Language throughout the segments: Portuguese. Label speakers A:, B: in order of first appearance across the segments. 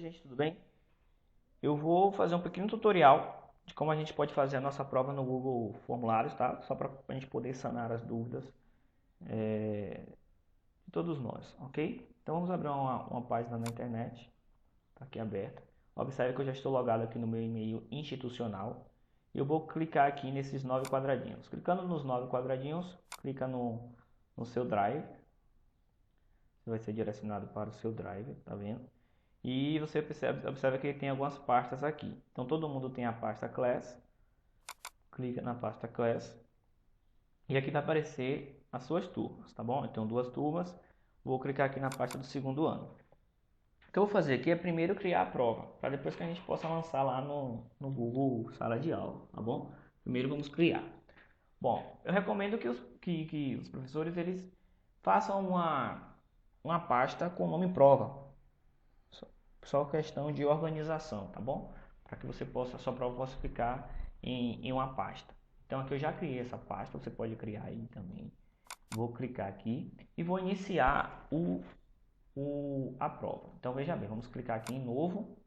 A: gente, tudo bem? Eu vou fazer um pequeno tutorial de como a gente pode fazer a nossa prova no Google Formulários, tá? Só para a gente poder sanar as dúvidas de todos nós, ok? Então vamos abrir uma página na internet, tá aqui aberta. Observe que eu já estou logado aqui no meu e-mail institucional. E eu vou clicar aqui nesses 9 quadradinhos. Clicando nos 9 quadradinhos, clica no seu Drive. Você vai ser direcionado para o seu Drive, tá vendo? E você observa que tem algumas pastas aqui. Então todo mundo tem a pasta Class. Clica na pasta Class. E aqui vai aparecer as suas turmas, tá bom? Eu tenho duas turmas. Vou clicar aqui na pasta do segundo ano. O que eu vou fazer aqui é primeiro criar a prova, para depois que a gente possa lançar lá no Google Sala de Aula, tá bom? Primeiro vamos criar. Bom, eu recomendo que os professores eles façam uma pasta com o nome prova. Só questão de organização, tá bom? Para que a sua prova possa ficar em uma pasta. Então aqui eu já criei essa pasta, você pode criar aí também. Vou clicar aqui e vou iniciar a prova. Então veja bem, vamos clicar aqui em novo,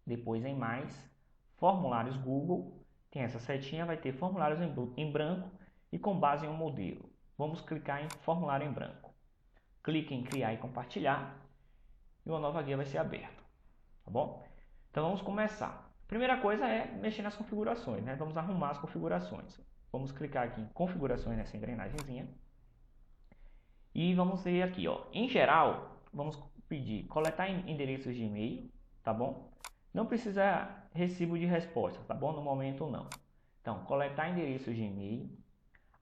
A: depois em mais, formulários Google, tem essa setinha, vai ter formulários em branco e com base em um modelo. Vamos clicar em formulário em branco. Clique em criar e compartilhar e uma nova guia vai ser aberta. Tá bom? Então vamos começar. Primeira coisa é mexer nas configurações, né? Vamos arrumar as configurações. Vamos clicar aqui em configurações nessa engrenagemzinha. E vamos ver aqui, ó. Em geral, vamos pedir coletar endereços de e-mail, tá bom? Não precisa recibo de resposta, tá bom? No momento não. Então, coletar endereços de e-mail.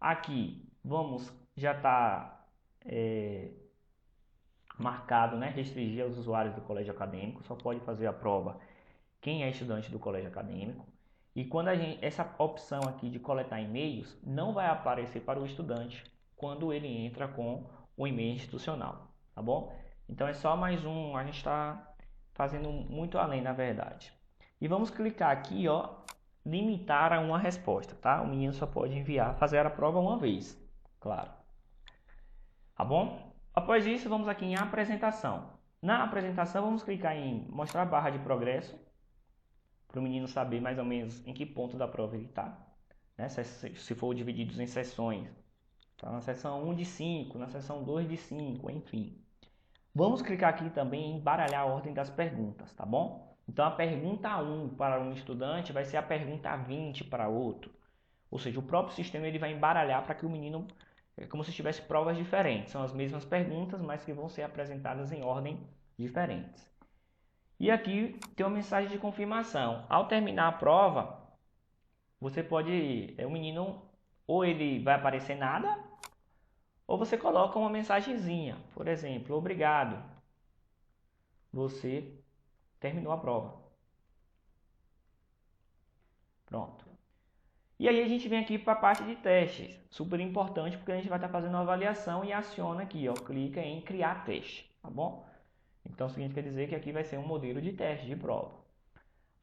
A: Aqui vamos já tá marcado, né? Restringir aos usuários do colégio acadêmico. Só pode fazer a prova quem é estudante do colégio acadêmico. E quando essa opção aqui de coletar e-mails não vai aparecer para o estudante quando ele entra com o e-mail institucional, tá bom? Então é só mais um, a gente está fazendo muito além na verdade. E vamos clicar aqui, ó, limitar a uma resposta, tá? O menino só pode fazer a prova uma vez, claro. Tá bom? Após isso, vamos aqui em apresentação. Na apresentação, vamos clicar em mostrar a barra de progresso, para o menino saber mais ou menos em que ponto da prova ele está. Né? Se for divididos em sessões. Tá na seção 1 de 5, na seção 2 de 5, enfim. Vamos clicar aqui também em embaralhar a ordem das perguntas, tá bom? Então a pergunta 1 para um estudante vai ser a pergunta 20 para outro. Ou seja, o próprio sistema ele vai embaralhar para que o menino, é como se tivesse provas diferentes. São as mesmas perguntas, mas que vão ser apresentadas em ordem diferentes. E aqui tem uma mensagem de confirmação. Ao terminar a prova, você pode, o menino, ou ele vai aparecer nada, ou você coloca uma mensagenzinha. Por exemplo, obrigado, você terminou a prova. Pronto. E aí a gente vem aqui para a parte de testes. Super importante porque a gente vai estar fazendo uma avaliação e aciona aqui, ó, clica em criar teste, tá bom? Então, o seguinte quer dizer que aqui vai ser um modelo de teste de prova.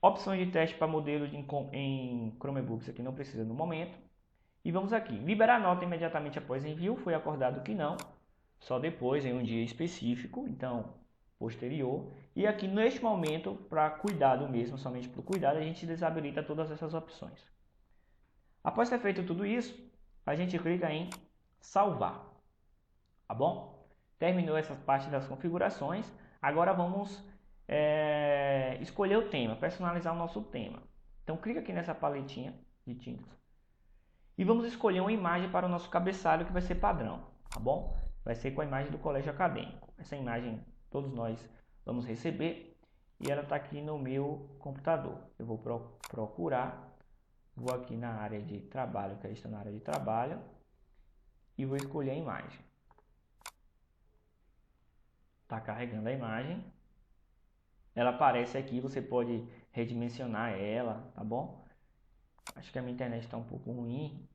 A: Opções de teste para modelo em Chromebooks aqui não precisa no momento. E vamos aqui, liberar nota imediatamente após envio, foi acordado que não, só depois em um dia específico, então posterior. E aqui neste momento, para cuidado mesmo, somente para o cuidado, a gente desabilita todas essas opções. Após ter feito tudo isso, a gente clica em salvar, tá bom? Terminou essa parte das configurações, agora vamos escolher o tema, personalizar o nosso tema. Então clica aqui nessa paletinha de tintas e vamos escolher uma imagem para o nosso cabeçalho que vai ser padrão, tá bom? Vai ser com a imagem do colégio acadêmico. Essa imagem todos nós vamos receber e ela está aqui no meu computador. Eu vou procurar, vou aqui na área de trabalho, que está na área de trabalho e vou escolher a imagem. Está carregando a imagem. Ela aparece aqui, você pode redimensionar ela, tá bom? Acho que a minha internet está um pouco ruim,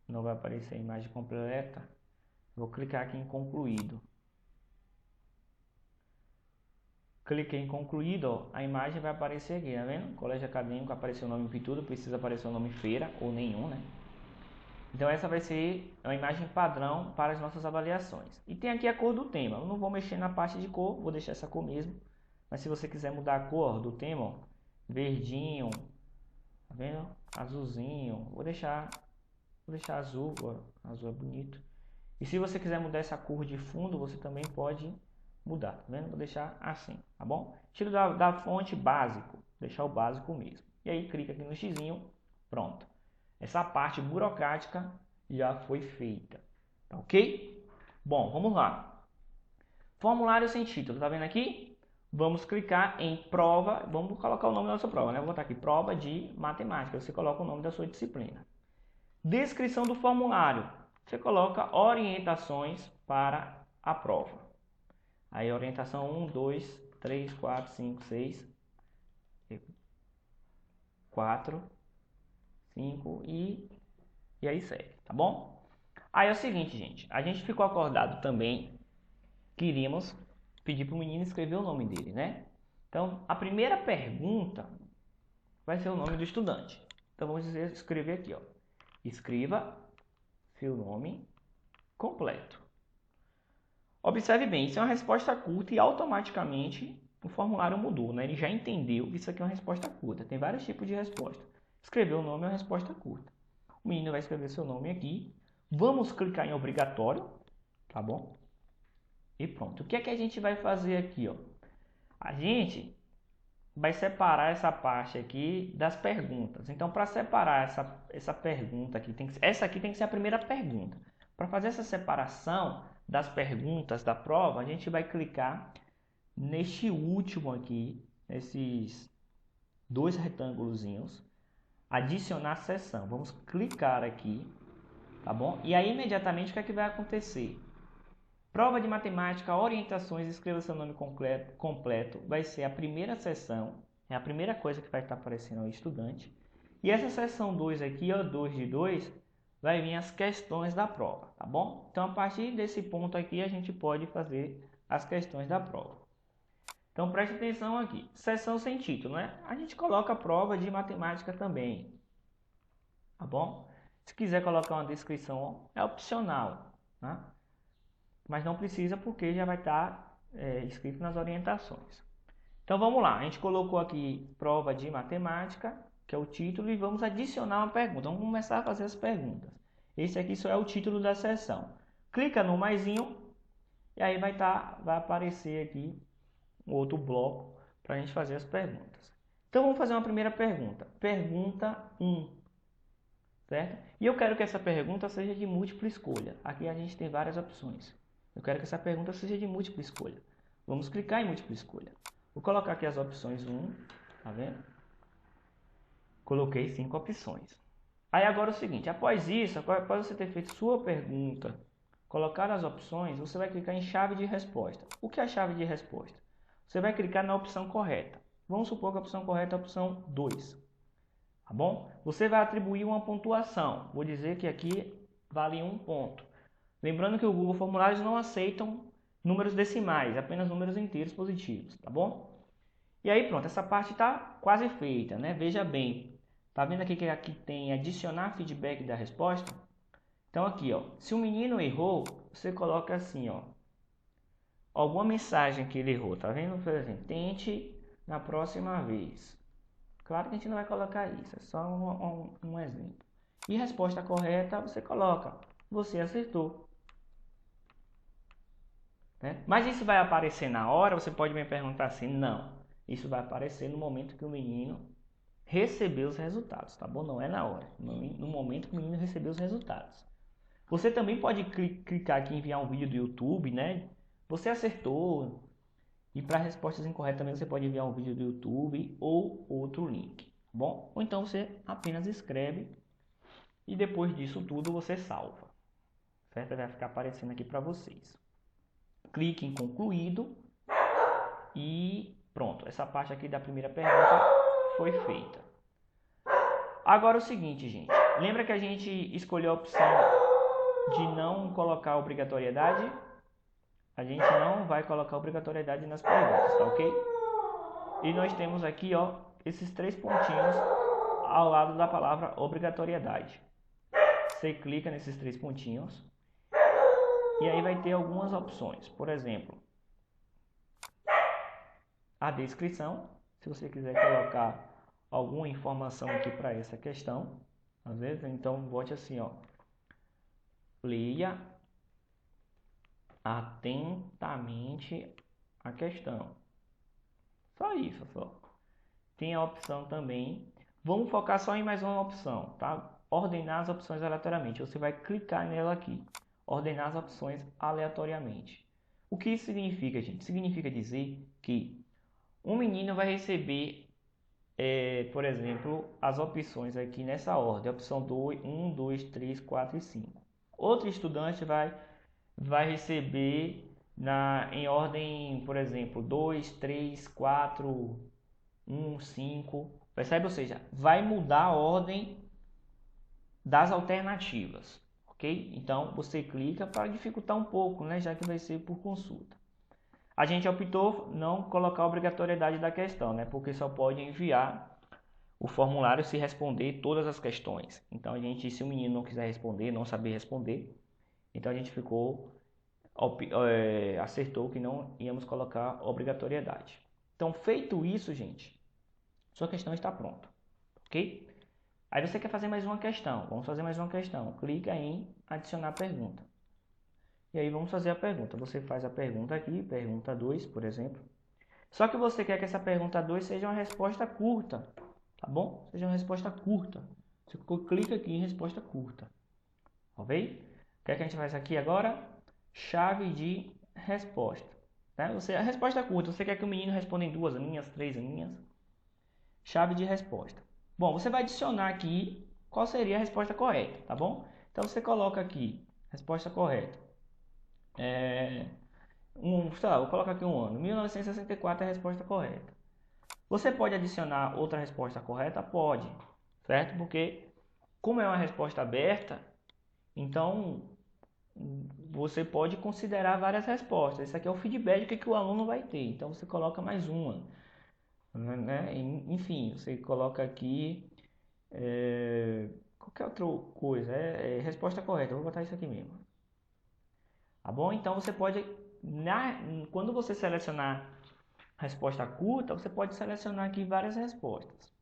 A: não vai aparecer a imagem completa. Vou clicar aqui em concluído. Cliquei em concluído, ó, a imagem vai aparecer aqui, tá vendo? Colégio acadêmico, apareceu o nome em tudo, precisa aparecer o nome feira ou nenhum, né? Então essa vai ser a imagem padrão para as nossas avaliações. E tem aqui a cor do tema. Eu não vou mexer na parte de cor, vou deixar essa cor mesmo. Mas se você quiser mudar a cor do tema, ó, verdinho, tá vendo? Azulzinho, vou deixar azul, ó, azul é bonito. E se você quiser mudar essa cor de fundo, você também pode mudar, tá vendo? Vou deixar assim, tá bom? Estilo da fonte básico, deixar o básico mesmo. E aí clica aqui no xizinho, pronto. Essa parte burocrática já foi feita, tá ok? Bom, vamos lá. Formulário sem título, tá vendo aqui? Vamos clicar em prova, vamos colocar o nome da sua prova, né? Vou botar aqui, prova de matemática, você coloca o nome da sua disciplina. Descrição do formulário, você coloca orientações para a prova. Aí orientação 1, 2, 3, 4, 5, 6, 4, 5 e aí segue, tá bom? Aí é o seguinte, gente, a gente ficou acordado também que iríamos pedir para o menino escrever o nome dele, né? Então, a primeira pergunta vai ser o nome do estudante. Então, vamos escrever aqui, ó. Escreva seu nome completo. Observe bem, isso é uma resposta curta e automaticamente o formulário mudou, né? Ele já entendeu que isso aqui é uma resposta curta. Tem vários tipos de resposta. Escrever o nome é uma resposta curta. O menino vai escrever seu nome aqui. Vamos clicar em obrigatório, tá bom? E pronto. O que é que a gente vai fazer aqui, ó? A gente vai separar essa parte aqui das perguntas. Então, para separar essa pergunta aqui, essa aqui tem que ser a primeira pergunta. Para fazer essa separação das perguntas da prova, a gente vai clicar neste último aqui, nesses dois retângulozinhos, adicionar seção. Vamos clicar aqui, tá bom? E aí, imediatamente, o que é que vai acontecer? Prova de matemática, orientações, escreva seu nome completo, vai ser a primeira seção, é a primeira coisa que vai estar aparecendo ao estudante. E essa seção 2 aqui, ó, 2 de 2, vai vir as questões da prova, tá bom? Então, a partir desse ponto aqui, a gente pode fazer as questões da prova. Então, preste atenção aqui. Seção sem título, né? A gente coloca a prova de matemática também, tá bom? Se quiser colocar uma descrição, é opcional, né? Mas não precisa porque já vai estar escrito nas orientações. Então vamos lá, a gente colocou aqui prova de matemática, que é o título, e vamos adicionar uma pergunta. Vamos começar a fazer as perguntas. Esse aqui só é o título da sessão. Clica no maisinho e aí vai aparecer aqui um outro bloco para a gente fazer as perguntas. Então vamos fazer uma primeira pergunta. Pergunta 1. Certo? E eu quero que essa pergunta seja de múltipla escolha. Aqui a gente tem várias opções. Eu quero que essa pergunta seja de múltipla escolha. Vamos clicar em múltipla escolha. Vou colocar aqui as opções 1, tá vendo? Coloquei 5 opções. Aí agora é o seguinte, após isso, após você ter feito sua pergunta, colocar as opções, você vai clicar em chave de resposta. O que é a chave de resposta? Você vai clicar na opção correta. Vamos supor que a opção correta é a opção 2. Tá bom? Você vai atribuir uma pontuação. Vou dizer que aqui vale 1 ponto. Lembrando que o Google Formulários não aceitam números decimais, apenas números inteiros positivos, tá bom? E aí pronto, essa parte está quase feita, né? Veja bem, tá vendo aqui que aqui tem adicionar feedback da resposta? Então aqui, ó, se o menino errou, você coloca assim, ó, alguma mensagem que ele errou, tá vendo? Por exemplo, tente na próxima vez. Claro que a gente não vai colocar isso, é só um exemplo. E resposta correta, você coloca, você acertou. Mas isso vai aparecer na hora? Você pode me perguntar assim, não. Isso vai aparecer no momento que o menino receber os resultados, tá bom? Não é na hora, no momento que o menino receber os resultados. Você também pode clicar aqui em enviar um vídeo do YouTube, né? Você acertou. E para respostas incorretas também você pode enviar um vídeo do YouTube ou outro link, tá bom? Ou então você apenas escreve e depois disso tudo você salva. Certo? Vai ficar aparecendo aqui para vocês. Clique em concluído e pronto. Essa parte aqui da primeira pergunta foi feita. Agora o seguinte, gente. Lembra que a gente escolheu a opção de não colocar obrigatoriedade? A gente não vai colocar obrigatoriedade nas perguntas, tá ok? E nós temos aqui, ó, esses 3 pontinhos ao lado da palavra obrigatoriedade. Você clica nesses 3 pontinhos. E aí vai ter algumas opções. Por exemplo, a descrição. Se você quiser colocar alguma informação aqui para essa questão, às vezes, então bote assim, ó, leia atentamente a questão. Só isso, só. Tem a opção também. Vamos focar só em mais uma opção, tá? Ordenar as opções aleatoriamente. Você vai clicar nela aqui. Ordenar as opções aleatoriamente. O que isso significa, gente? Significa dizer que um menino vai receber, por exemplo, as opções aqui nessa ordem. Opção 2, 1, 2, 3, 4 e 5. Outro estudante vai receber em ordem, por exemplo, 2, 3, 4, 1, 5. Percebe? Ou seja, vai mudar a ordem das alternativas. Ok? Então, você clica para dificultar um pouco, né? Já que vai ser por consulta. A gente optou não colocar a obrigatoriedade da questão, né? Porque só pode enviar o formulário se responder todas as questões. Então, se o menino não quiser responder, não saber responder, então a gente acertou que não íamos colocar obrigatoriedade. Então, feito isso, gente, sua questão está pronta, ok? Aí você quer fazer mais uma questão, vamos fazer mais uma questão. Clica em adicionar pergunta. E aí vamos fazer a pergunta. Você faz a pergunta aqui, pergunta 2, por exemplo. Só que você quer que essa pergunta 2 seja uma resposta curta, tá bom? Seja uma resposta curta. Você clica aqui em resposta curta, ok? O que é que a gente faz aqui agora? Chave de resposta. Tá? A resposta curta, você quer que o menino responda em 2 linhas, 3 linhas. Chave de resposta. Bom, você vai adicionar aqui qual seria a resposta correta, tá bom? Então você coloca aqui, resposta correta. Sei lá, vou colocar aqui um ano. 1964 é a resposta correta. Você pode adicionar outra resposta correta? Pode, certo? Porque como é uma resposta aberta, então você pode considerar várias respostas. Isso aqui é o feedback que o aluno vai ter. Então você coloca mais uma, né? Enfim, você coloca aqui qualquer outra coisa. Resposta correta. Eu vou botar isso aqui mesmo. Tá bom? Então você pode, quando você selecionar resposta curta, você pode selecionar aqui várias respostas.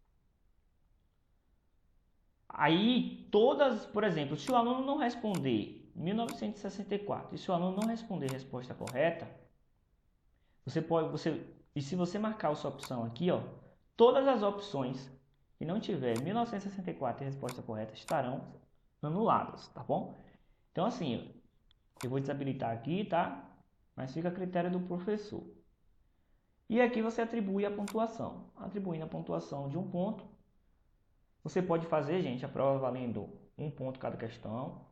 A: Aí todas, por exemplo, se o aluno não responder 1964 e se o aluno não responder a resposta correta, e se você marcar a sua opção aqui, ó, todas as opções que não tiver 1964 e resposta correta estarão anuladas, tá bom? Então assim, eu vou desabilitar aqui, tá? Mas fica a critério do professor. E aqui você atribui a pontuação. Atribuindo a pontuação de 1 ponto, você pode fazer, gente, a prova valendo 1 ponto cada questão.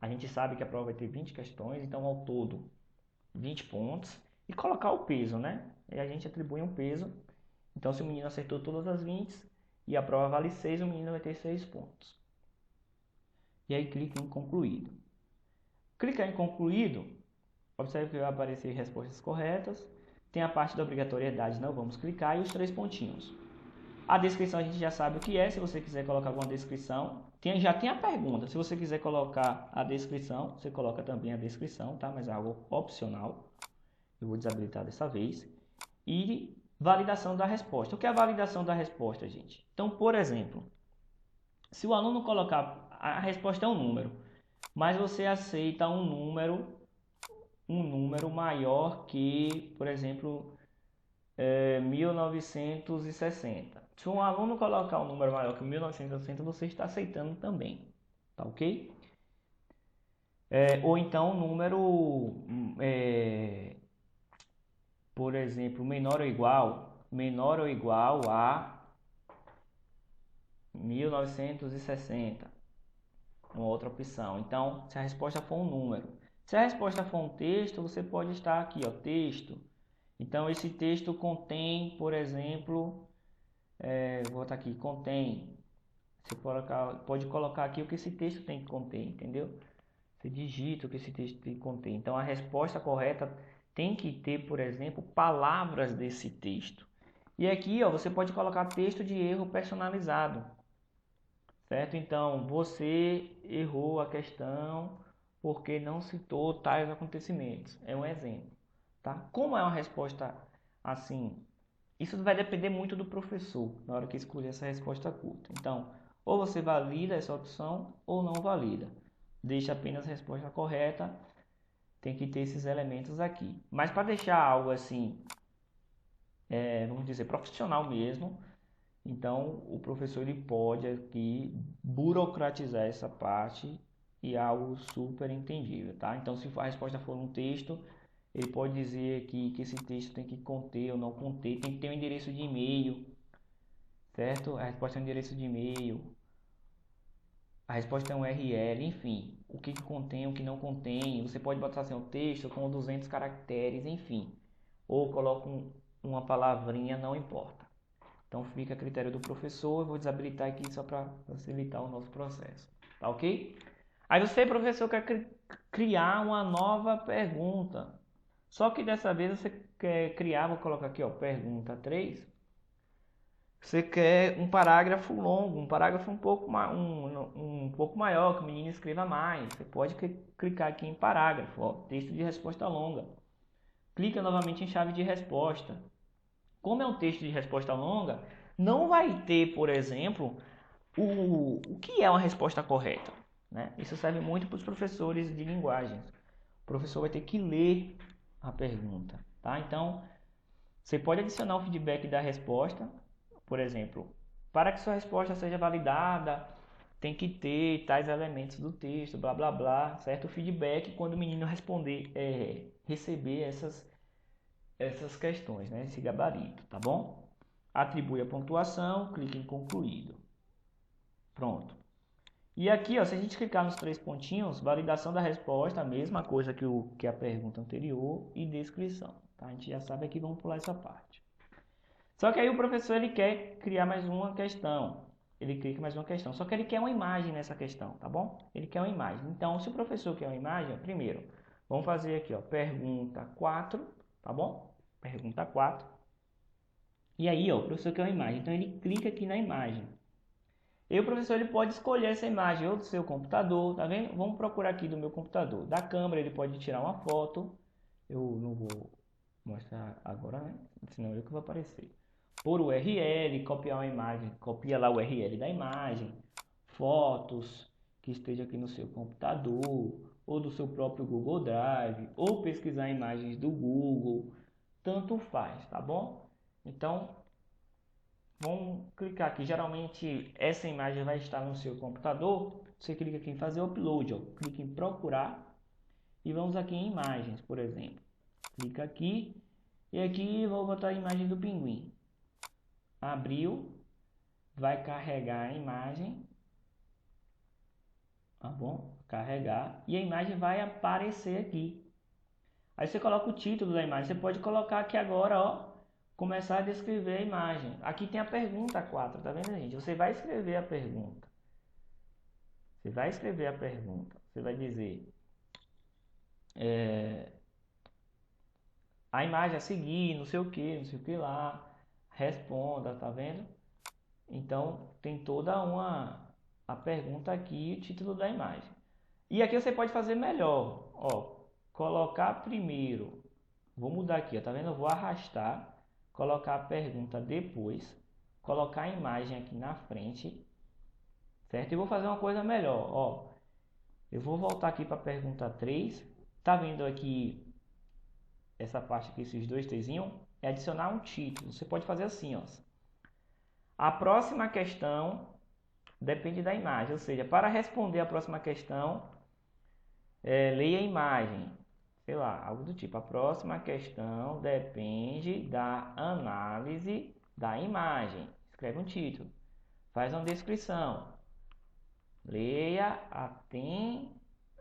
A: A gente sabe que a prova vai ter 20 questões, então ao todo 20 pontos. E colocar o peso, né? E a gente atribui um peso. Então se o menino acertou todas as 20 e a prova vale 6, o menino vai ter 6 pontos. E aí clica em concluído. Clicar em concluído, observe que vai aparecer respostas corretas. Tem a parte da obrigatoriedade, não vamos clicar, e os 3 pontinhos. A descrição a gente já sabe o que é. Se você quiser colocar alguma descrição, já tem a pergunta. Se você quiser colocar a descrição, você coloca também a descrição, tá? Mas é algo opcional. Eu vou desabilitar dessa vez. E validação da resposta. O que é a validação da resposta, gente? Então, por exemplo, se o aluno colocar a resposta é um número, mas você aceita um número maior que, por exemplo, 1960. Se um aluno colocar um número maior que 1960, você está aceitando também, tá ok? Ou então um número, por exemplo, menor ou igual a 1960. Uma outra opção. Então, se a resposta for um número. Se a resposta for um texto, você pode estar aqui, ó, texto. Então, esse texto contém, por exemplo, vou botar aqui, contém. Você pode colocar aqui o que esse texto tem que conter, entendeu? Você digita o que esse texto tem que conter. Então, a resposta correta tem que ter, por exemplo, palavras desse texto. E aqui, ó, você pode colocar texto de erro personalizado, certo? Então, você errou a questão porque não citou tais acontecimentos. É um exemplo, tá? Como é uma resposta assim isso vai depender muito do professor na hora que escolher essa resposta curta. Então, ou você valida essa opção ou não valida. Deixa apenas a resposta correta, tem que ter esses elementos aqui. Mas para deixar algo assim, vamos dizer, profissional mesmo, então o professor ele pode aqui burocratizar essa parte e algo super entendível, tá? Então, se a resposta for um texto, ele pode dizer aqui que esse texto tem que conter ou não conter, tem que ter um endereço de e-mail, certo? A resposta é um endereço de e-mail, a resposta é um URL, enfim, o que contém, o que não contém. Você pode botar assim um texto com 200 caracteres, enfim, ou coloca uma palavrinha, não importa. Então fica a critério do professor. Eu vou desabilitar aqui só para facilitar o nosso processo, tá ok? Aí você, professor, quer criar uma nova pergunta. Só que dessa vez você quer criar, vou colocar aqui, ó, pergunta 3. Você quer um parágrafo longo, um parágrafo um pouco maior, que o menino escreva mais. Você pode clicar aqui em parágrafo, ó, texto de resposta longa. Clica novamente em chave de resposta. Como é um texto de resposta longa, não vai ter, por exemplo, o que é uma resposta correta, né? Isso serve muito para os professores de linguagens. O professor vai ter que ler a pergunta, tá? Então, você pode adicionar o feedback da resposta, por exemplo, para que sua resposta seja validada, tem que ter tais elementos do texto, blá blá blá, certo? O feedback quando o menino responder, receber essas questões, né? Esse gabarito, tá bom? Atribui a pontuação, clique em concluído. Pronto. E aqui, ó, se a gente clicar nos 3 pontinhos, validação da resposta, a mesma coisa que a pergunta anterior, e descrição. Tá? A gente já sabe aqui, vamos pular essa parte. Só que aí o professor ele quer criar mais uma questão. Ele clica mais uma questão. Só que ele quer uma imagem nessa questão, tá bom? Ele quer uma imagem. Então, se o professor quer uma imagem, primeiro, vamos fazer aqui, ó, pergunta 4, tá bom? Pergunta 4. E aí, ó, o professor quer uma imagem. Então, ele clica aqui na imagem. E o professor ele pode escolher essa imagem ou do seu computador, tá vendo? Vamos procurar aqui do meu computador. Da câmera ele pode tirar uma foto. Eu não vou mostrar agora, né? Senão eu que vou aparecer. Por URL, copiar uma imagem, copia lá o URL da imagem. Fotos que esteja aqui no seu computador ou do seu próprio Google Drive ou pesquisar imagens do Google. Tanto faz, tá bom? Então, vamos clicar aqui. Geralmente essa imagem vai estar no seu computador. Você clica aqui em fazer upload, ó. Clica em procurar e vamos aqui em imagens, por exemplo. Clica aqui e aqui vou botar a imagem do pinguim. Abriu, vai carregar a imagem, tá bom? Carregar e a imagem vai aparecer aqui. Aí você coloca o título da imagem. Você pode colocar aqui agora, ó, começar a descrever a imagem. Aqui tem a pergunta 4, tá vendo, gente? Você vai escrever a pergunta. Você vai escrever a pergunta. Você vai dizer a imagem a seguir, não sei o que lá. Responda, tá vendo? Então tem toda a pergunta aqui e o título da imagem. E aqui você pode fazer melhor, ó, colocar primeiro. Vou mudar aqui, ó, tá vendo? Eu vou arrastar, colocar a pergunta depois, colocar a imagem aqui na frente, certo? E vou fazer uma coisa melhor, ó. Eu vou voltar aqui para a pergunta 3. Tá vendo aqui essa parte aqui, esses dois Tzinhos? É adicionar um título. Você pode fazer assim, ó. A próxima questão depende da imagem, ou seja, para responder a próxima questão, leia a imagem. Sei lá, algo do tipo. A próxima questão depende da análise da imagem. Escreve um título. Faz uma descrição. Leia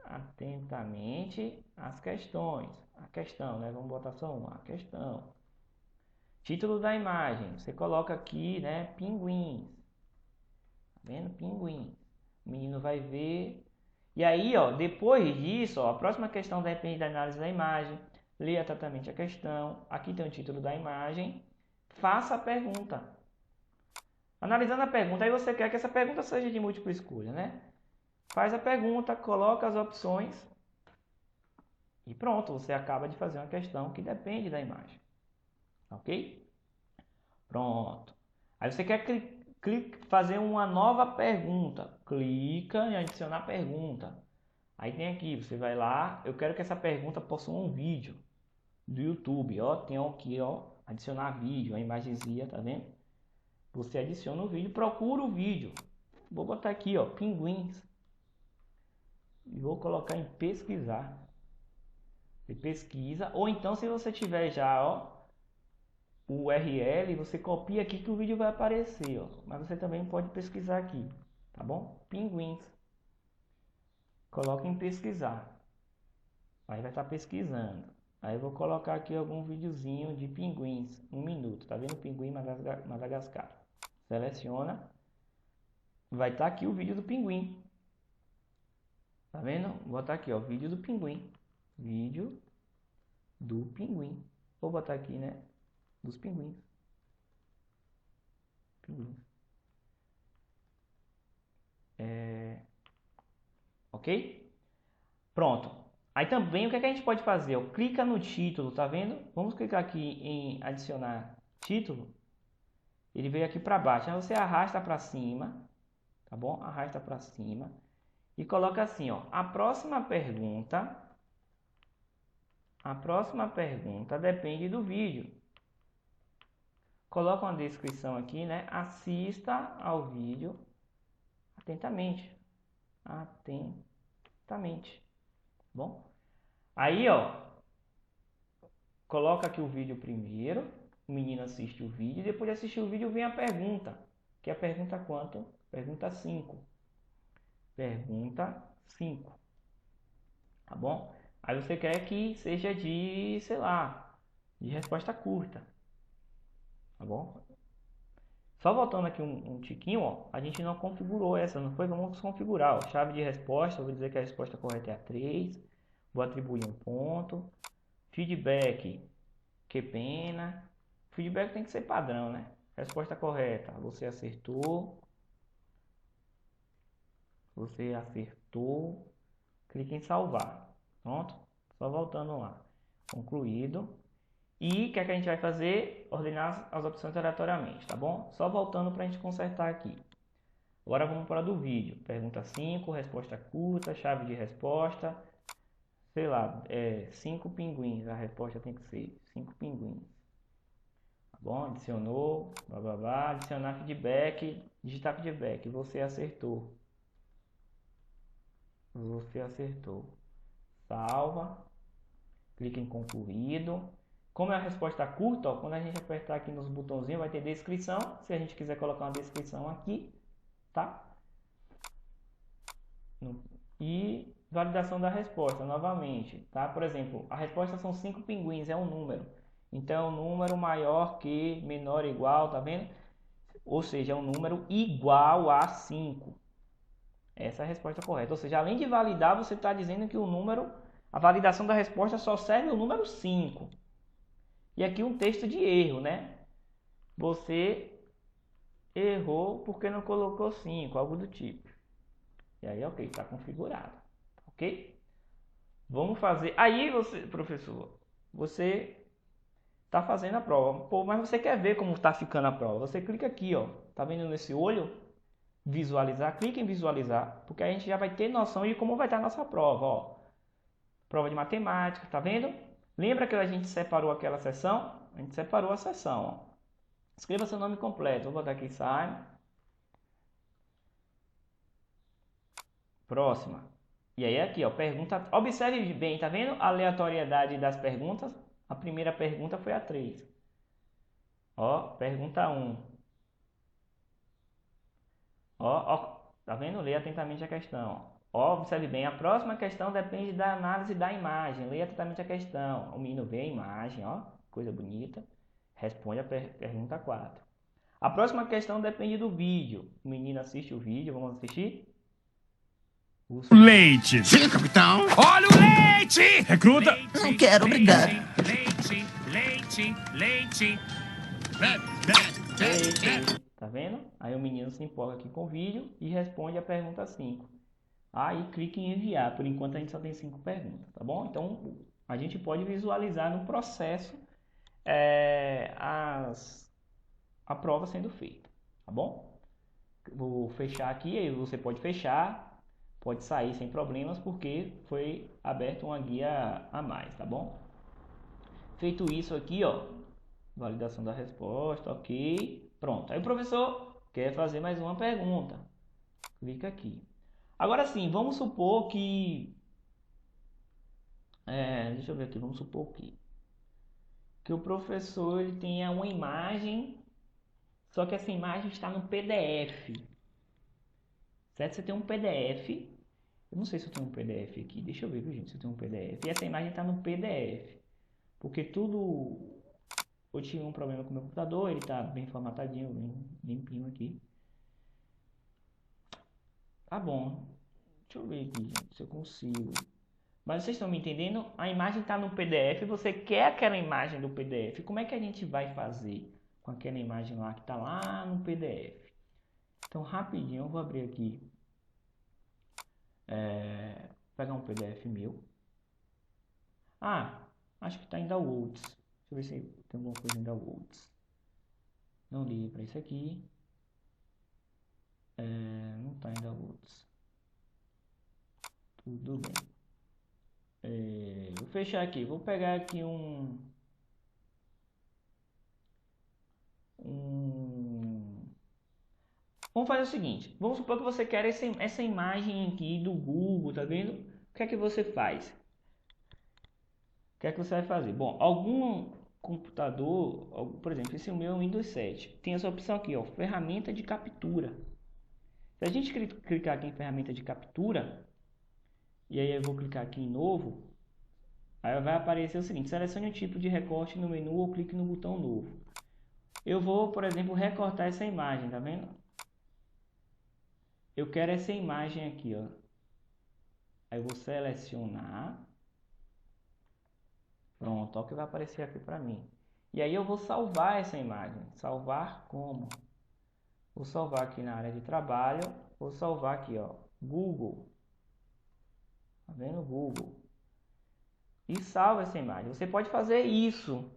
A: atentamente as questões. A questão, né? Vamos botar só uma. A questão. Título da imagem. Você coloca aqui, né? Pinguins. Tá vendo? Pinguins. O menino vai ver. E aí, ó, depois disso, ó, a próxima questão depende da análise da imagem. Leia atentamente a questão. Aqui tem o título da imagem. Faça a pergunta. Analisando a pergunta, aí você quer que essa pergunta seja de múltipla escolha, né? Faz a pergunta, coloca as opções e pronto, você acaba de fazer uma questão que depende da imagem. Ok? Pronto. Aí você quer fazer uma nova pergunta. Clica em adicionar pergunta. Aí tem aqui, você vai lá, eu quero que essa pergunta possua um vídeo do YouTube, ó, tem aqui, ó, adicionar vídeo, a imagenzinha, tá vendo? Você adiciona o vídeo, procura o vídeo. Vou botar aqui, ó, pinguins. E vou colocar em pesquisar. Você pesquisa, ou então se você tiver já, ó, o URL, você copia aqui que o vídeo vai aparecer, ó. Mas você também pode pesquisar aqui, tá bom? Pinguins. Coloca em pesquisar. Aí vai estar pesquisando. Aí eu vou colocar aqui algum videozinho de pinguins, 1 minuto, tá vendo? Pinguim Madagascar. Seleciona. Vai estar aqui o vídeo do pinguim. Tá vendo? Vou botar aqui, ó, vídeo do pinguim. Vídeo do pinguim. Vou botar aqui, né? Dos pinguins. Pinguins. Ok? Pronto. Aí também o que é que a gente pode fazer? Ó, clica no título, tá vendo? Vamos clicar aqui em adicionar título. Ele veio aqui para baixo. Aí você arrasta para cima, tá bom? Arrasta para cima e coloca assim, ó. A próxima pergunta depende do vídeo. Coloca uma descrição aqui, né? Assista ao vídeo atentamente. Atentamente. Bom? Aí, ó, coloca aqui o vídeo primeiro, o menino assiste o vídeo, e depois de assistir o vídeo vem a pergunta, que é a pergunta quanto? Pergunta 5. Pergunta 5. Tá bom? Aí você quer que seja de, sei lá, de resposta curta. Tá bom? Só voltando aqui um tiquinho, ó, a gente não configurou essa, não foi? Vamos configurar, ó, chave de resposta, vou dizer que a resposta correta é a 3, vou atribuir um ponto, feedback, que pena, feedback tem que ser padrão, né? Resposta correta, você acertou, clique em salvar, pronto, só voltando lá, concluído. E o que é que a gente vai fazer? Ordenar as opções aleatoriamente, tá bom? Só voltando para a gente consertar aqui. Agora vamos para a do vídeo. Pergunta 5, resposta curta, chave de resposta. Sei lá, 5 pinguins. A resposta tem que ser 5 pinguins. Tá bom? Adicionou, blá blá blá. Adicionar feedback, digitar feedback. Você acertou. Você acertou. Salva. Clique em concluído. Como é a resposta curta, ó, quando a gente apertar aqui nos botãozinhos, vai ter descrição. Se a gente quiser colocar uma descrição aqui, tá? E validação da resposta, novamente, tá? Por exemplo, a resposta são 5 pinguins, é um número. Então, é um número maior que, menor, igual, tá vendo? Ou seja, é um número igual a 5. Essa é a resposta correta. Ou seja, além de validar, você está dizendo que o número, a validação da resposta só serve o número 5. E aqui um texto de erro, né? Você errou porque não colocou 5, algo do tipo. E aí, ok, está configurado. Ok? Vamos fazer. Aí, você, professor, você está fazendo a prova. Pô, mas você quer ver como está ficando a prova. Você clica aqui, ó. Tá vendo nesse olho? Visualizar. Clica em visualizar. Porque a gente já vai ter noção de como vai estar a nossa prova, ó. Prova de matemática, tá vendo? Lembra que a gente separou aquela seção? A gente separou a seção, ó. Escreva seu nome completo. Vou botar aqui, Simon. Próxima. E aí aqui, ó, pergunta. Observe bem, tá vendo a aleatoriedade das perguntas? A primeira pergunta foi a 3. Ó, pergunta 1. Ó, tá vendo? Leia atentamente a questão. Ó, observe bem, a próxima questão depende da análise da imagem. Leia atentamente a questão. O menino vê a imagem, ó, coisa bonita. Responde a pergunta 4. A próxima questão depende do vídeo. O menino assiste o vídeo, vamos assistir?
B: Leite.
C: Sim, capitão.
B: Olha o leite! Recruta!
C: Leite, não quero, obrigado.
B: Leite.
A: Tá vendo? Aí o menino se empolga aqui com o vídeo e responde a pergunta 5. Aí clique em enviar. Por enquanto a gente só tem 5 perguntas, tá bom? Então a gente pode visualizar no processo a prova sendo feita, tá bom? Vou fechar aqui, aí você pode fechar, pode sair sem problemas, porque foi aberto uma guia a mais, tá bom? Feito isso aqui, ó, validação da resposta, ok, pronto. Aí o professor quer fazer mais uma pergunta, clica aqui. Agora sim, vamos supor que, deixa eu ver aqui, vamos supor que o professor ele tenha uma imagem, só que essa imagem está no PDF, certo? Você tem um PDF, eu não sei se eu tenho um PDF aqui, deixa eu ver, viu, gente, se eu tenho um PDF, e essa imagem está no PDF, porque tudo, eu tive um problema com o meu computador, ele está bem formatadinho, bem limpinho aqui. Tá bom, deixa eu ver aqui, gente, se eu consigo. Mas vocês estão me entendendo? A imagem está no PDF, você quer aquela imagem do PDF. Como é que a gente vai fazer com aquela imagem lá que está lá no PDF? Então, rapidinho, eu vou abrir aqui. Pegar um PDF meu. Ah, acho que está em Downloads. Deixa eu ver se tem alguma coisa em Downloads. Não ligue para isso aqui. Não está em Downloads. Tudo bem. Vou fechar aqui. Vou pegar aqui Vamos fazer o seguinte. Vamos supor que você quer essa imagem aqui do Google, tá vendo? O que é que você faz? O que é que você vai fazer? Bom, algum computador, por exemplo, esse é o meu Windows 7, tem essa opção aqui, ó, ferramenta de captura. Se a gente clicar aqui em ferramenta de captura, e aí eu vou clicar aqui em novo, aí vai aparecer o seguinte: selecione o tipo de recorte no menu ou clique no botão novo. Eu vou, por exemplo, recortar essa imagem, tá vendo? Eu quero essa imagem aqui, ó. Aí eu vou selecionar. Pronto, olha o que vai aparecer aqui para mim. E aí eu vou salvar essa imagem. Salvar como? Vou salvar aqui na área de trabalho. Vou salvar aqui, ó, Google. Tá vendo? Google. E salva essa imagem. Você pode fazer isso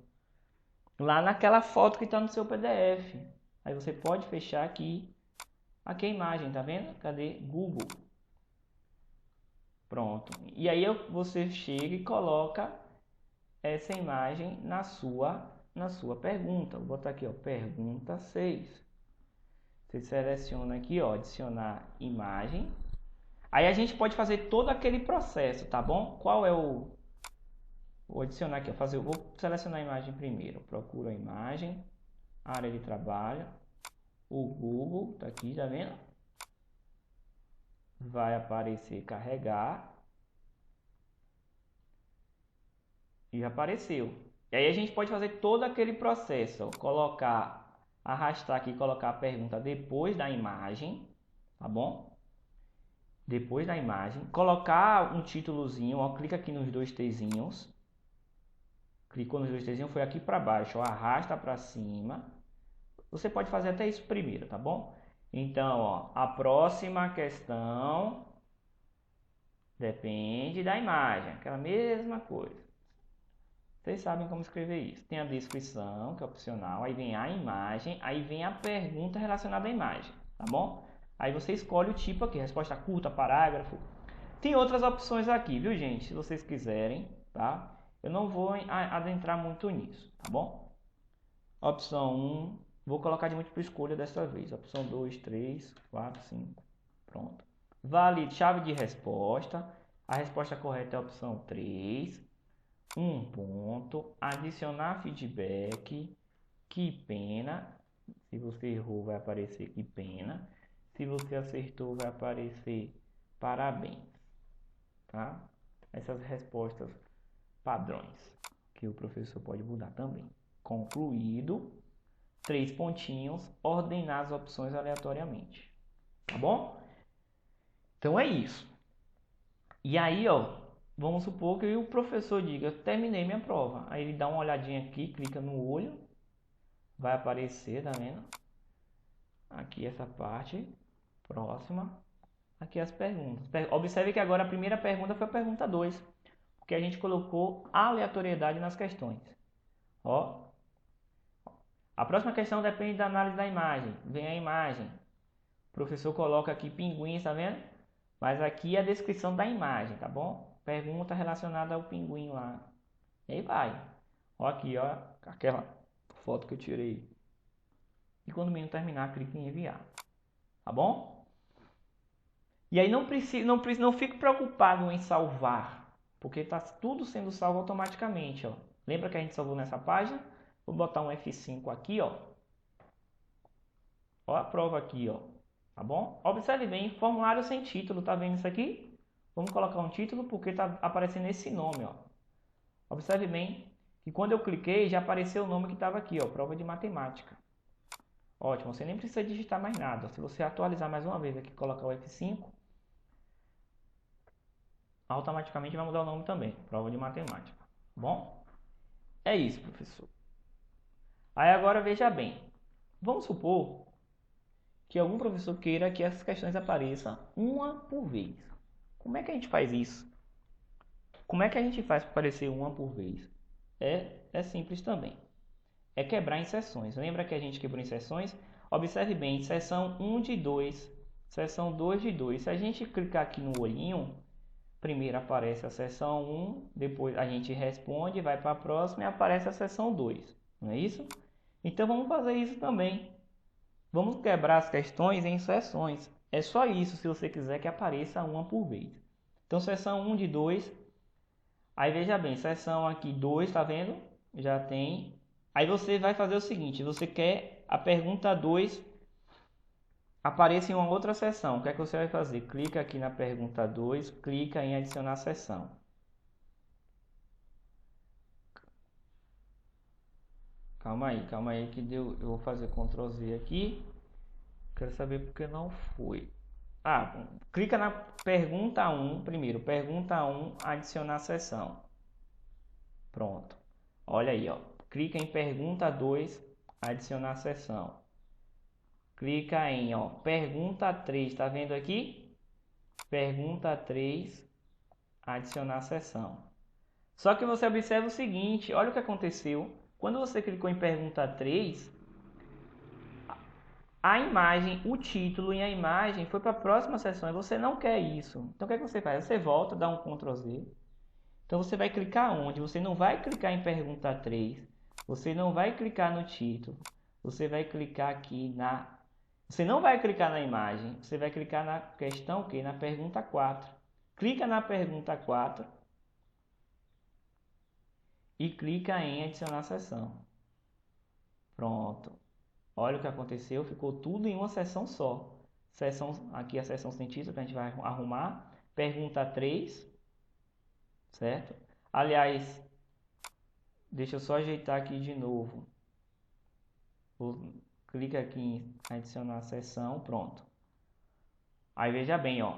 A: lá naquela foto que está no seu PDF. Aí você pode fechar aqui a imagem, tá vendo? Cadê? Google. Pronto. E aí você chega e coloca essa imagem na sua pergunta. Vou botar aqui, ó, pergunta 6. Você seleciona aqui, ó, adicionar imagem. Aí a gente pode fazer todo aquele processo, tá bom? Qual é o... Vou adicionar aqui, ó, vou selecionar a imagem primeiro. Procuro a imagem, área de trabalho, o Google, tá aqui, tá vendo? Vai aparecer carregar. E apareceu. E aí a gente pode fazer todo aquele processo, ó, colocar, arrastar aqui, colocar a pergunta depois da imagem, tá bom? Depois da imagem, colocar um títulozinho, ó, clica aqui nos dois Tzinhos. Clicou nos dois Tzinhos, foi aqui para baixo, ó, arrasta para cima. Você pode fazer até isso primeiro, tá bom? Então, ó, a próxima questão depende da imagem, aquela mesma coisa. Vocês sabem como escrever isso. Tem a descrição, que é opcional, aí vem a imagem, aí vem a pergunta relacionada à imagem, tá bom? Aí você escolhe o tipo aqui, resposta curta, parágrafo. Tem outras opções aqui, viu, gente? Se vocês quiserem, tá? Eu não vou adentrar muito nisso, tá bom? Opção 1, vou colocar de múltipla escolha dessa vez. Opção 2, 3, 4, 5, pronto. Valide chave de resposta. A resposta correta é a opção 3. Um ponto, adicionar feedback, que pena, se você errou vai aparecer que pena, se você acertou vai aparecer parabéns, tá? Essas respostas padrões, que o professor pode mudar também. Concluído, 3 pontinhos, ordenar as opções aleatoriamente, tá bom? Então é isso. E aí, ó, vamos supor que o professor diga, terminei minha prova. Aí ele dá uma olhadinha aqui, clica no olho, vai aparecer, tá vendo? Aqui essa parte, próxima, aqui as perguntas. Observe que agora a primeira pergunta foi a pergunta 2, porque a gente colocou aleatoriedade nas questões. Ó, A próxima questão depende da análise da imagem. Vem a imagem. O professor coloca aqui pinguins, tá vendo? Mas aqui é a descrição da imagem, tá bom? Pergunta relacionada ao pinguim lá. E aí vai. Ó aqui, ó, aquela foto que eu tirei. E quando o menino terminar, clique em enviar. Tá bom? E aí não fique preocupado em salvar, porque está tudo sendo salvo automaticamente, ó. Lembra que a gente salvou nessa página? Vou botar um F5 aqui, ó. Ó a prova aqui, ó. Tá bom? Observe bem, formulário sem título, tá vendo isso aqui? Vamos colocar um título porque tá aparecendo esse nome, ó. Observe bem que quando eu cliquei já apareceu o nome que estava aqui, ó, prova de matemática. Ótimo, você nem precisa digitar mais nada. Se você atualizar mais uma vez aqui, colocar o F5, automaticamente vai mudar o nome também, prova de matemática. Bom, é isso, professor. Aí agora veja bem, vamos supor que algum professor queira que essas questões apareçam uma por vez. Como é que a gente faz isso? Como é que a gente faz para aparecer uma por vez? É simples também. É quebrar em seções. Lembra que a gente quebrou em seções? Observe bem, seção 1 de 2, seção 2 de 2. Se a gente clicar aqui no olhinho, primeiro aparece a seção 1, depois a gente responde, vai para a próxima e aparece a seção 2. Não é isso? Então vamos fazer isso também. Vamos quebrar as questões em seções. É só isso se você quiser que apareça uma por vez. Então seção 1 de 2. Aí veja bem, seção aqui 2, tá vendo? Já tem. Aí você vai fazer o seguinte, você quer a pergunta 2 apareça em uma outra seção. O que é que você vai fazer? Clica aqui na pergunta 2, clica em adicionar seção. Calma aí que deu. Eu vou fazer Ctrl Z aqui. Quero saber porque não foi. Clica na pergunta 1 primeiro. Pergunta 1, adicionar seção. Pronto. Olha aí, ó. Clica em pergunta 2, adicionar seção. Clica em, ó, pergunta 3, tá vendo aqui? Pergunta 3, adicionar seção. Só que você observa o seguinte, olha o que aconteceu. Quando você clicou em pergunta 3, a imagem, o título e a imagem foi para a próxima seção e você não quer isso. Então o que é que você faz? Você volta, dá um Ctrl Z. Então você vai clicar onde? Você não vai clicar em pergunta 3, você não vai clicar no título, você vai clicar aqui na... Você não vai clicar na imagem, você vai clicar na questão o quê? Na pergunta 4. Clica na pergunta 4 e clica em adicionar seção. Pronto. Olha o que aconteceu, ficou tudo em uma seção só. Aqui a seção científica que a gente vai arrumar. Pergunta 3, certo? Aliás, deixa eu só ajeitar aqui de novo. Clica aqui em adicionar seção, pronto. Aí veja bem, ó.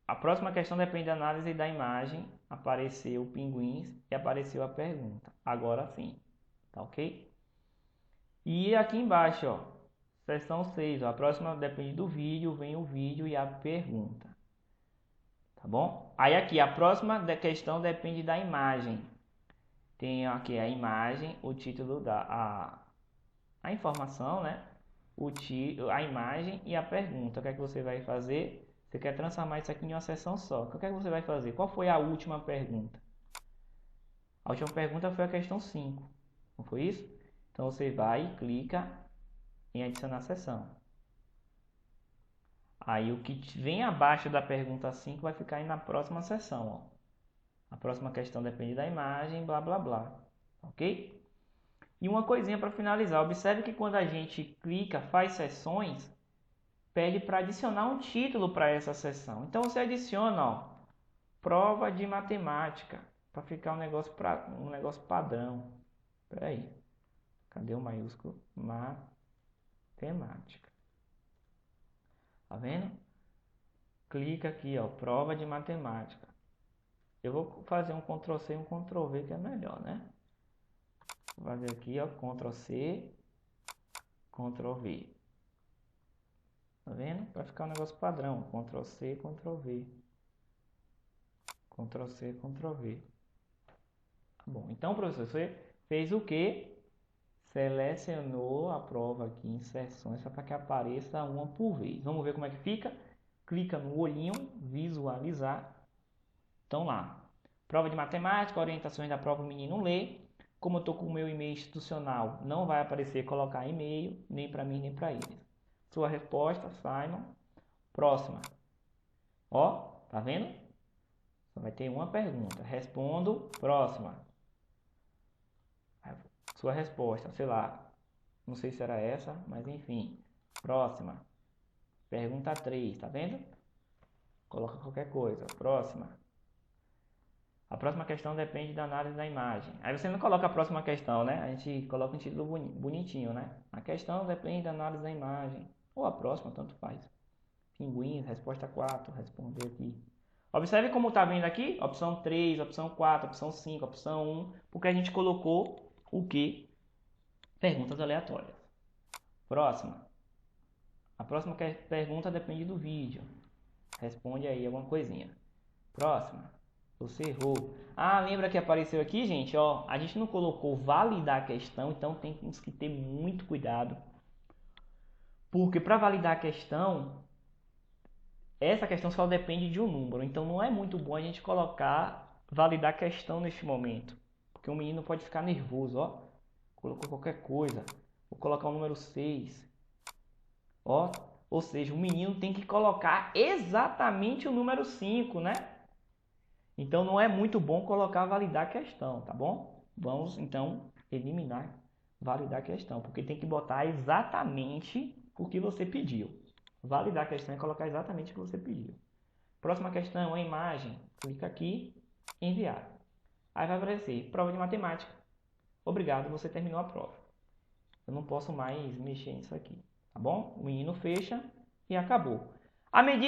A: A próxima questão depende da análise da imagem. Apareceu pinguins e apareceu a pergunta. Agora sim, tá ok? E aqui embaixo, ó, seção 6, ó, a próxima depende do vídeo, vem o vídeo e a pergunta. Tá bom? Aí aqui, a próxima questão depende da imagem. Tem aqui a imagem, o título a informação, né? A imagem e a pergunta. O que é que você vai fazer? Você quer transformar isso aqui em uma seção só. O que é que você vai fazer? Qual foi a última pergunta? A última pergunta foi a questão 5. Não foi isso? Então você vai e clica em adicionar seção. Aí o que vem abaixo da pergunta 5 vai ficar aí na próxima seção, ó. A próxima questão depende da imagem, blá blá blá. Ok? E uma coisinha para finalizar. Observe que quando a gente clica, faz sessões, pede para adicionar um título para essa sessão. Então você adiciona, ó, prova de matemática, para ficar um negócio padrão. Espera aí. Cadê o maiúsculo? Matemática. Tá vendo? Clica aqui, ó, prova de matemática. Eu vou fazer um Ctrl C e um Ctrl V que é melhor, né? Vou fazer aqui, ó, Ctrl C, Ctrl V. Tá vendo? Vai ficar um negócio padrão. Ctrl C, Ctrl V. Ctrl C, Ctrl V. Tá bom. Então, professor, você fez o quê? Selecionou a prova aqui em seções só para que apareça uma por vez. Vamos ver como é que fica? Clica no olhinho, visualizar. Então lá, prova de matemática, orientações da prova, o menino lê. Como eu estou com o meu e-mail institucional, não vai aparecer colocar e-mail, nem para mim, nem para eles. Sua resposta, Simon. Próxima. Ó, tá vendo? Só vai ter uma pergunta. Respondo, próxima. Sua resposta, sei lá. Não sei se era essa, mas enfim. Próxima. Pergunta 3, tá vendo? Coloca qualquer coisa. Próxima. A próxima questão depende da análise da imagem. Aí você não coloca a próxima questão, né? A gente coloca um título bonitinho, né? A questão depende da análise da imagem. Ou a próxima, tanto faz. Pinguins, resposta 4, responder aqui. Observe como está vindo aqui, opção 3, opção 4, opção 5, opção 1, porque a gente colocou o que? Perguntas aleatórias. Próxima. A próxima pergunta depende do vídeo. Responde aí alguma coisinha. Próxima. Você errou. Ah, lembra que apareceu aqui, gente? Ó, a gente não colocou validar a questão, então temos que ter muito cuidado. Porque para validar a questão, essa questão só depende de um número. Então não é muito bom a gente colocar validar a questão neste momento. Porque o menino pode ficar nervoso, ó. Colocou qualquer coisa. Vou colocar o número 6. Ó, ou seja, o menino tem que colocar exatamente o número 5, né? Então não é muito bom colocar validar a questão, tá bom? Vamos então eliminar validar a questão, porque tem que botar exatamente o que você pediu. Validar a questão é colocar exatamente o que você pediu. Próxima questão, a imagem. Clica aqui, enviar. Aí vai aparecer prova de matemática. Obrigado, você terminou a prova. Eu não posso mais mexer nisso aqui, tá bom? O menino fecha e acabou.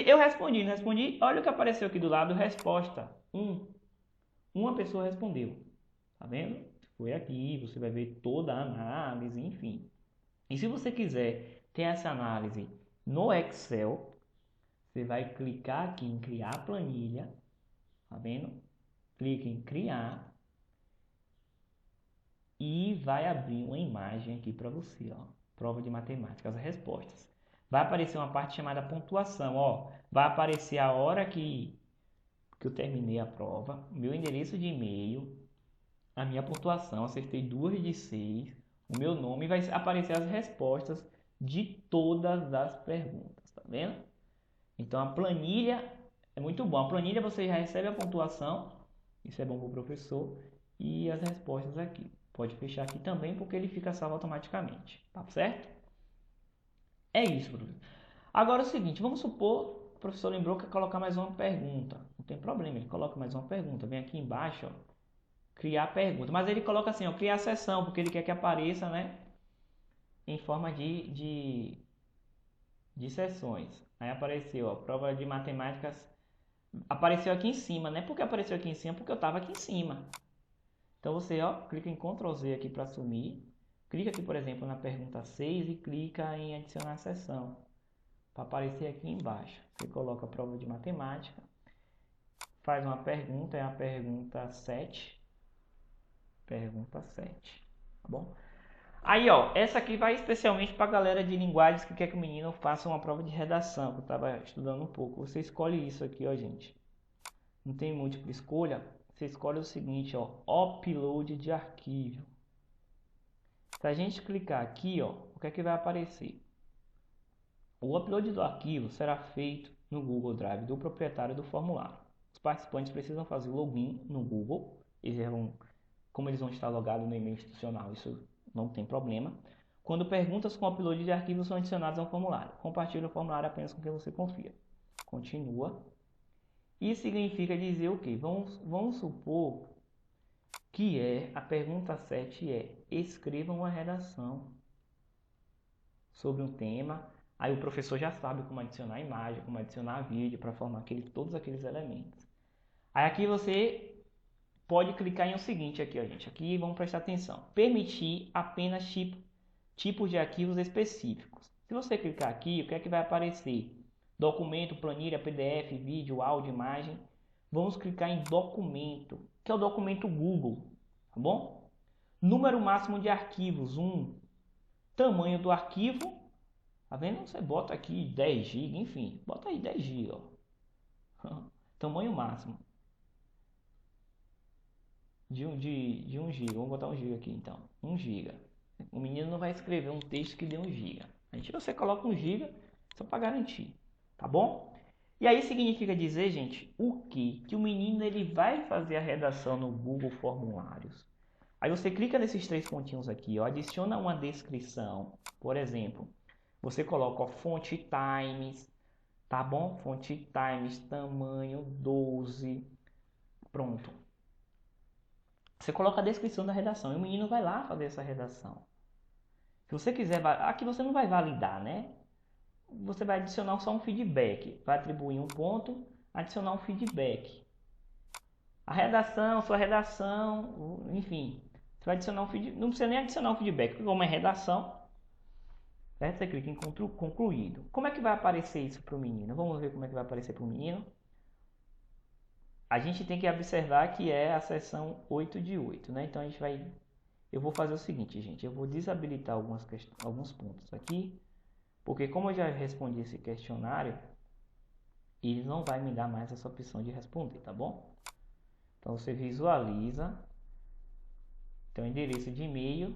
A: Eu respondi, não respondi? Olha o que apareceu aqui do lado, resposta 1. Uma pessoa respondeu. Tá vendo? Foi aqui, você vai ver toda a análise, enfim. E se você quiser ter essa análise no Excel, você vai clicar aqui em criar planilha, tá vendo? Clica em criar e vai abrir uma imagem aqui para você, ó. Prova de matemática, as respostas. Vai aparecer uma parte chamada pontuação, ó. Vai aparecer a hora que eu terminei a prova, meu endereço de e-mail, a minha pontuação, acertei 2 de 6, o meu nome, vai aparecer as respostas de todas as perguntas, tá vendo? Então a planilha é muito bom. A planilha você já recebe a pontuação, isso é bom para o professor, e as respostas aqui. Pode fechar aqui também porque ele fica salvo automaticamente, tá certo? É isso, professor. Agora é o seguinte, vamos supor que o professor lembrou que quer colocar mais uma pergunta. Não tem problema, ele coloca mais uma pergunta. Vem aqui embaixo, ó, criar pergunta. Mas ele coloca assim, ó, criar sessão, porque ele quer que apareça, né, em forma de sessões. Aí apareceu, ó, prova de matemáticas. Apareceu aqui em cima, né? Por que apareceu aqui em cima? Porque eu estava aqui em cima. Então você, ó, clica em Ctrl Z aqui para sumir. Clica aqui, por exemplo, na pergunta 6 e clica em adicionar sessão. Para aparecer aqui embaixo. Você coloca a prova de matemática. Faz uma pergunta, é a pergunta 7. Pergunta 7, tá bom? Aí, ó, essa aqui vai especialmente para a galera de linguagens que quer que o menino faça uma prova de redação, que eu estava estudando um pouco. Você escolhe isso aqui, ó, gente. Não tem múltipla escolha. Você escolhe o seguinte, ó, upload de arquivo. Se a gente clicar aqui, ó, o que é que vai aparecer? O upload do arquivo será feito no Google Drive do proprietário do formulário. Os participantes precisam fazer login no Google. Como eles vão estar logados no e-mail institucional, isso não tem problema. Quando perguntas com upload de arquivos são adicionadas ao formulário, compartilhe o formulário apenas com quem você confia. Continua. Isso significa dizer o quê? Vamos supor que a pergunta 7 é: escreva uma redação sobre um tema. Aí o professor já sabe como adicionar imagem, como adicionar vídeo para formar todos aqueles elementos. Aí aqui você pode clicar em o seguinte aqui, ó, gente. Aqui vamos prestar atenção. Permitir apenas tipos de arquivos específicos. Se você clicar aqui, o que é que vai aparecer? Documento, planilha, PDF, vídeo, áudio, imagem. Vamos clicar em documento, que é o documento Google, tá bom? Número máximo de arquivos, 1. Tamanho do arquivo, tá vendo? Você bota aqui 10 GB, enfim, bota aí 10 GB, ó. Tamanho máximo de 1 GB. Vamos botar 1 GB aqui então. 1 GB. O menino não vai escrever um texto que dê 1 GB. Você coloca 1 GB só para garantir, tá bom? E aí significa dizer, gente, o quê? Que o menino ele vai fazer a redação no Google Formulários. Aí você clica nesses 3 pontinhos aqui, ó, adiciona uma descrição. Por exemplo, você coloca ó, fonte Times, tá bom? Fonte Times, tamanho 12, pronto. Você coloca a descrição da redação e o menino vai lá fazer essa redação. Se você quiser, aqui você não vai validar, né? Você vai adicionar só um feedback, vai atribuir um ponto, adicionar um feedback. A redação, sua redação, enfim, você vai adicionar um feedback, não precisa nem adicionar um feedback, como é redação, certo? Você clica em concluído. Como é que vai aparecer isso para o menino? Vamos ver como é que vai aparecer para o menino. A gente tem que observar que é a seção 8 de 8, né? Então eu vou fazer o seguinte, gente, eu vou desabilitar alguns pontos aqui, porque como eu já respondi esse questionário, ele não vai me dar mais essa opção de responder, tá bom? Então você visualiza, então endereço de e-mail,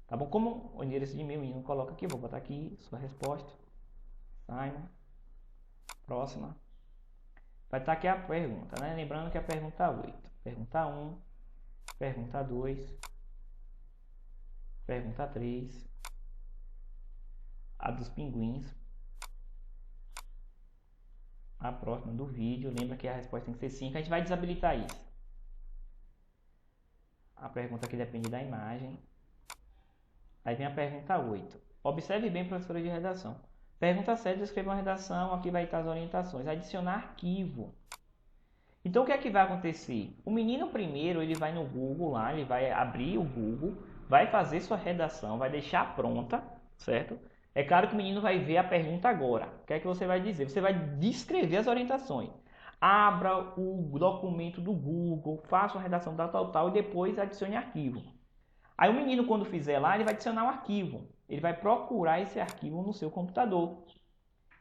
A: tá bom? Como o endereço de e-mail o menino coloca aqui, eu vou botar aqui sua resposta, Simon, próxima. Vai estar aqui a pergunta, né? Lembrando que é a pergunta 8. Pergunta 1, pergunta 2, pergunta 3, a dos pinguins, a próxima do vídeo. Lembra que a resposta tem que ser 5. A gente vai desabilitar isso. A pergunta que depende da imagem. Aí vem a pergunta 8. Observe bem, professora de redação. Pergunta 7, escreva uma redação. Aqui vai estar as orientações. Adicionar arquivo. Então o que é que vai acontecer? O menino primeiro ele vai no Google lá, ele vai abrir o Google, vai fazer sua redação, vai deixar pronta, certo? É claro que o menino vai ver a pergunta agora. O que é que você vai dizer? Você vai descrever as orientações. Abra o documento do Google, faça uma redação tal e depois adicione arquivo. Aí o menino quando fizer lá, ele vai adicionar um arquivo. Ele vai procurar esse arquivo no seu computador.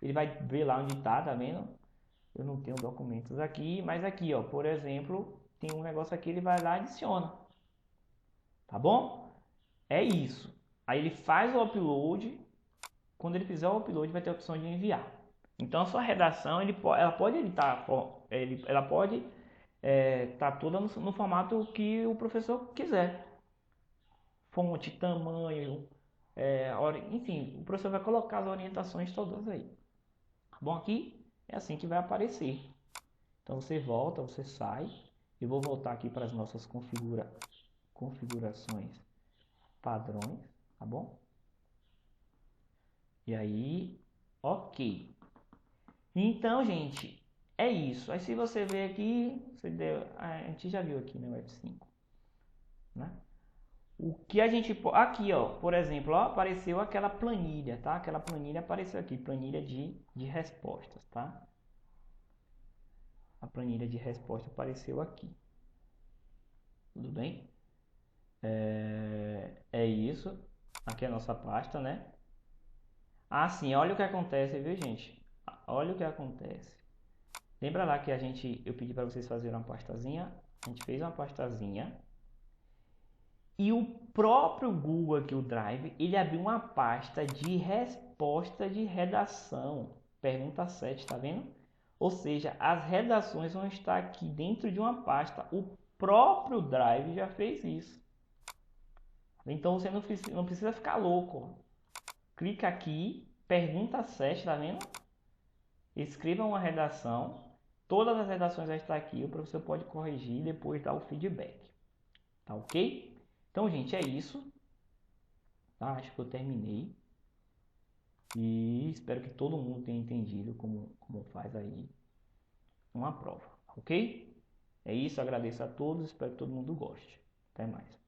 A: Ele vai ver lá onde está, tá vendo? Eu não tenho documentos aqui, mas aqui, ó, por exemplo, tem um negócio aqui, ele vai lá e adiciona. Tá bom? É isso. Aí ele faz o upload. Quando ele fizer o upload, vai ter a opção de enviar. Então a sua redação, ela pode editar, ela pode estar toda no formato que o professor quiser. Fonte, tamanho, enfim, o professor vai colocar as orientações todas aí. Tá bom? Aqui é assim que vai aparecer. Então você volta, você sai. Eu vou voltar aqui para as nossas configurações padrões, tá bom? E aí, ok. Então, gente, é isso. Aí se você ver aqui, a gente já viu aqui no F5, né? O que a gente aqui, ó, por exemplo, ó, apareceu aquela planilha, tá? Aquela planilha apareceu aqui, planilha de respostas, tá? A planilha de resposta apareceu aqui. Tudo bem? É isso. Aqui é a nossa pasta, né? Ah, sim, olha o que acontece, viu, gente? Olha o que acontece. Lembra lá que eu pedi para vocês fazerem uma pastazinha? A gente fez uma pastazinha. E o próprio Google aqui, o Drive, ele abriu uma pasta de resposta de redação. Pergunta 7, tá vendo? Ou seja, as redações vão estar aqui dentro de uma pasta. O próprio Drive já fez isso. Então você não precisa ficar louco. Clica aqui, pergunta 7, tá vendo? Escreva uma redação. Todas as redações já estão aqui. O professor pode corrigir e depois dar o feedback. Tá ok? Então, gente, é isso. Tá? Acho que eu terminei. E espero que todo mundo tenha entendido como faz aí uma prova. Ok? É isso. Agradeço a todos. Espero que todo mundo goste. Até mais.